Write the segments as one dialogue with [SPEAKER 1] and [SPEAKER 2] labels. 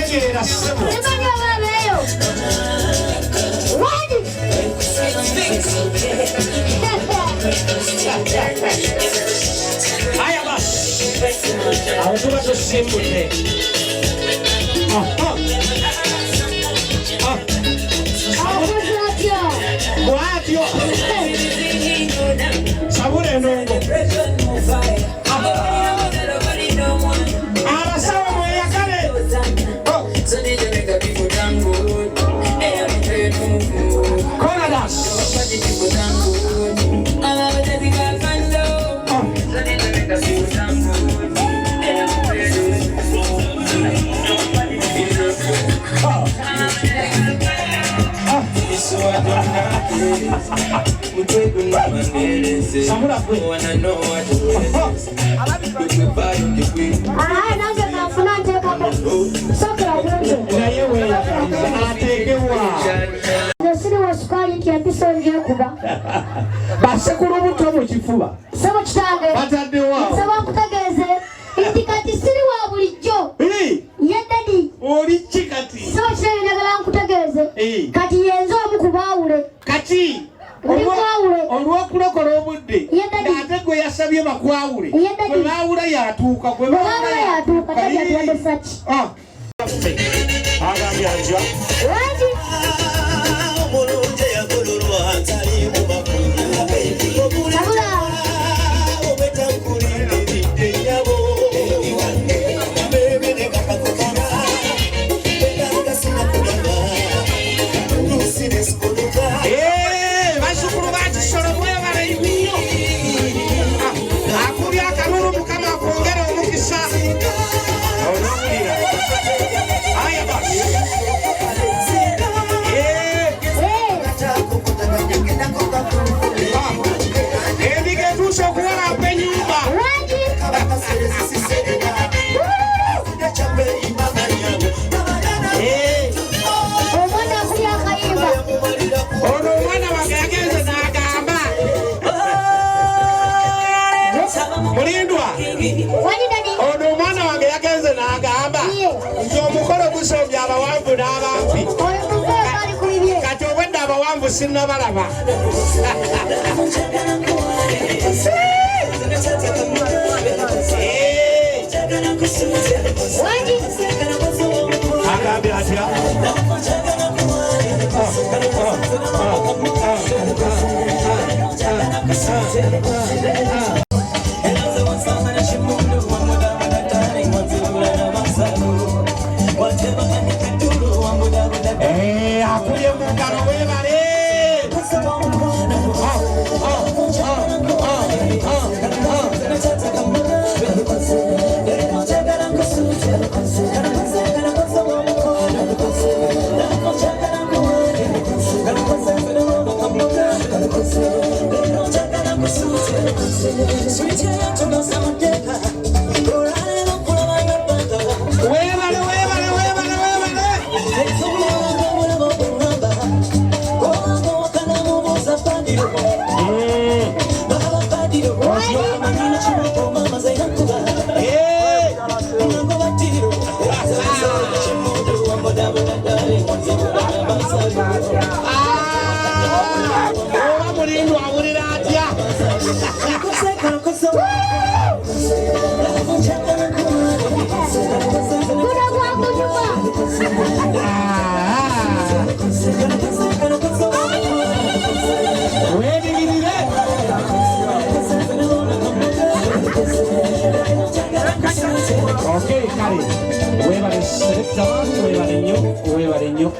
[SPEAKER 1] Tegerera ssebo.
[SPEAKER 2] Simanyi ababeeyo. Wadi.
[SPEAKER 1] Aya basi. Awo tuba tusimbudde. Bwatyo. Sabula endongo. Abasawo mweyagale. Konadas. Samura kwe.
[SPEAKER 2] Nange kanfuna nteekako. Sokera kunze.
[SPEAKER 1] Naye weeyagaliza ateekewa.
[SPEAKER 2] Nze siriwa sukaali nti empisa njeekuba.
[SPEAKER 1] Basekulu buto mu kifuba.
[SPEAKER 2] Sebo kitange.
[SPEAKER 1] Bataddewa.
[SPEAKER 2] Nsaba nkutegeeze nti kati siriwa bulijjo. Ye dadi.
[SPEAKER 1] Oli ki kati?
[SPEAKER 2] Sebo kitange njagala nkutegeeze. Kati yenze omu ku baawule.
[SPEAKER 1] Kati olw'okulokola obudde ng'ate gwe yasabye bakwawule gwe baawula yatuuka gwe baawula
[SPEAKER 2] yatuuka tajatuwadde saki
[SPEAKER 1] agambye atya
[SPEAKER 3] omulungi yagololwa ntalimu bakulu
[SPEAKER 2] sabula
[SPEAKER 3] obwetankuliridde nyabo bebe ne bakakukana betanga sinakulaba lusine sikuluka
[SPEAKER 1] basukulu bakisolo mwebale nnyo akuli akalulu mukama akwongera omukisa olwulira aya basi endiga etuuse okuwalampa ennyumba
[SPEAKER 2] omwana akuli akayimba
[SPEAKER 1] ono omwana wange yagenze n'agamba mulindwa
[SPEAKER 2] wali dadi
[SPEAKER 1] ono omwana wange yagenze n'agamba nti omukolo gusombye abawanvu n'abampi
[SPEAKER 2] oyo muveeko ali ku bibye
[SPEAKER 1] kati obwedde abawanvu sinnabalaba
[SPEAKER 2] wali
[SPEAKER 1] agambye atya akulye mu ngalo weebale weebale weebale weebale oba mulindwa awulira atya
[SPEAKER 2] guno gwakunyuma
[SPEAKER 1] weedigirire okay kale weebale selekta weebale nnyo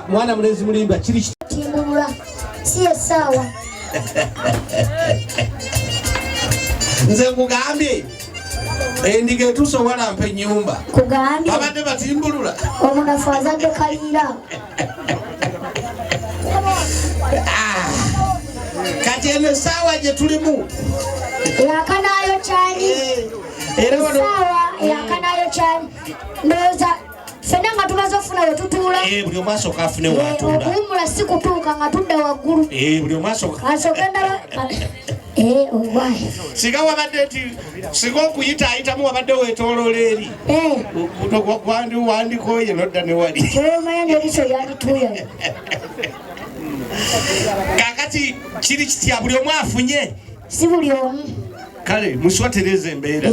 [SPEAKER 1] mwana mulenzi mulimba kiri
[SPEAKER 2] timbulula si essaawa
[SPEAKER 1] nze nkugambye endiga etuuse owalampa ennyumba
[SPEAKER 2] kugambye
[SPEAKER 1] abadde batimbulula
[SPEAKER 2] omunafu azadde kaliira
[SPEAKER 1] kati eno essaawa gye tulimu
[SPEAKER 2] yakanaayo kyali
[SPEAKER 1] era
[SPEAKER 2] essaawa yakanaayo kyali ndowooza ffenna nga tumaze afuna we tutuula.
[SPEAKER 1] Buli omu asooka afune w'atuula.
[SPEAKER 2] Okuwummula si kutuuka nga tudda waggulu.
[SPEAKER 1] Buli omu asooka.
[SPEAKER 2] Asooka ndaba. Owaayi.
[SPEAKER 1] Singa wabadde nti singa okuyitaayitamu wabadde weetooloola eri. Wandikooye nodda ne wali.
[SPEAKER 2] Kyomanya n'eriso lyandituuya.
[SPEAKER 1] Kaakati kiri kitya buli omu afunye?
[SPEAKER 2] Si buli omu.
[SPEAKER 1] Kale muswa tereza embeera.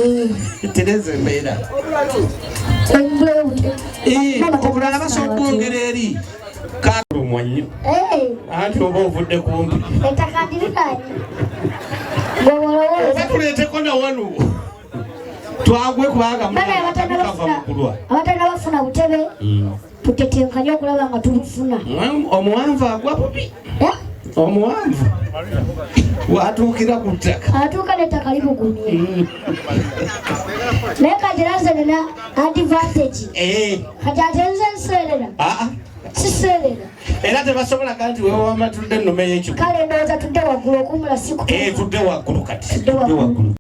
[SPEAKER 1] Tereza embeera. Obulala basobola okwongera eri. Kaalumwa nnyo. Anti oba ovudde kumpi.
[SPEAKER 2] Ettaka ndiriraani.
[SPEAKER 1] Oba tuleeteko na wano. Twagwe kubanga
[SPEAKER 2] abatana bafuna butebe. Tutetenkanye okulaba nga tubufuna.
[SPEAKER 1] Omuwanvu agwa bubi. Omuwanvu watuukira ku ttaka.
[SPEAKER 2] Atuuka n'ettaka libugumye. Naye kati era nze nina advantage. Kati ate nze nseerera. Siseerera.
[SPEAKER 1] Era tebasobola kanti wewe wamatudde nnome y'ekikugu.
[SPEAKER 2] Kale ndowooza tudde waggulu okuwummula si kutuuka.
[SPEAKER 1] Tudde waggulu kati. Tudde waggulu.